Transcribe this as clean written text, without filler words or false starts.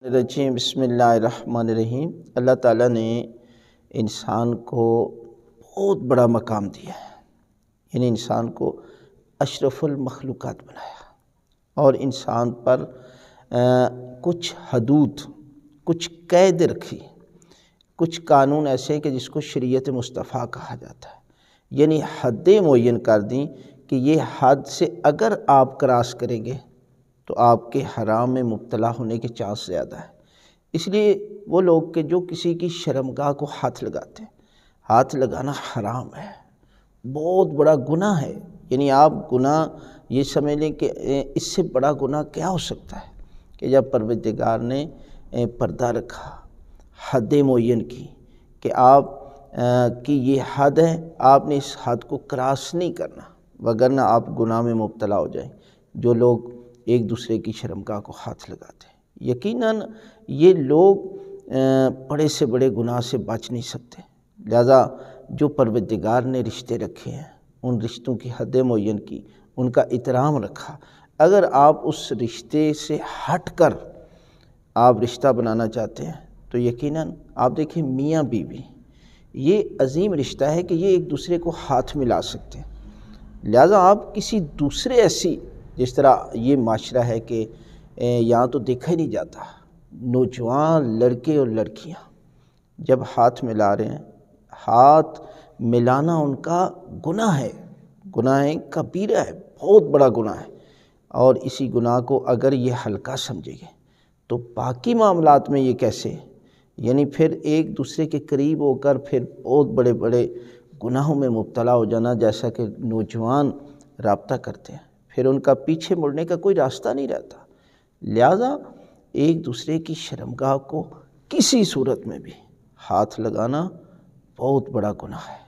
رجیم بسم اللہ الرحمن الرحیم۔ اللہ تعالیٰ نے انسان کو بہت بڑا مقام دیا ہے، یعنی انسان کو اشرف المخلوقات بنایا اور انسان پر کچھ حدود، کچھ قید رکھی، کچھ قانون ایسے کہ جس کو شریعت مصطفیٰ کہا جاتا ہے، یعنی حدیں معین کر دیں کہ یہ حد سے اگر آپ کراس کریں گے تو آپ کے حرام میں مبتلا ہونے کے چانس زیادہ ہے۔ اس لیے وہ لوگ کہ جو کسی کی شرمگاہ کو ہاتھ لگاتے ہیں، ہاتھ لگانا حرام ہے، بہت بڑا گناہ ہے۔ یعنی آپ گناہ یہ سمجھ لیں کہ اس سے بڑا گناہ کیا ہو سکتا ہے کہ جب پروردگار نے پردہ رکھا، حدیں معین کی کہ آپ کی یہ حد ہے، آپ نے اس حد کو کراس نہیں کرنا، وگرنہ آپ گناہ میں مبتلا ہو جائیں۔ جو لوگ ایک دوسرے کی شرمگاہ کو ہاتھ لگاتے ہیں، یقیناً یہ لوگ بڑے سے بڑے گناہ سے بچ نہیں سکتے۔ لہذا جو پروردگار نے رشتے رکھے ہیں، ان رشتوں کی حدیں معین کی، ان کا احترام رکھا۔ اگر آپ اس رشتے سے ہٹ کر آپ رشتہ بنانا چاہتے ہیں تو یقیناً آپ دیکھیں میاں بیوی، یہ عظیم رشتہ ہے کہ یہ ایک دوسرے کو ہاتھ ملا سکتے ہیں۔ لہذا آپ کسی دوسرے ایسی، جس طرح یہ معاشرہ ہے کہ یہاں تو دیکھا ہی نہیں جاتا، نوجوان لڑکے اور لڑکیاں جب ہاتھ ملا رہے ہیں، ہاتھ ملانا ان کا گناہ ہے، گناہ کبیرہ ہے، بہت بڑا گناہ ہے۔ اور اسی گناہ کو اگر یہ ہلکا سمجھے گے تو باقی معاملات میں یہ کیسے، یعنی پھر ایک دوسرے کے قریب ہو کر پھر بہت بڑے بڑے گناہوں میں مبتلا ہو جانا، جیسا کہ نوجوان رابطہ کرتے ہیں، پھر ان کا پیچھے مڑنے کا کوئی راستہ نہیں رہتا۔ لہذا ایک دوسرے کی شرمگاہ کو کسی صورت میں بھی ہاتھ لگانا بہت بڑا گناہ ہے۔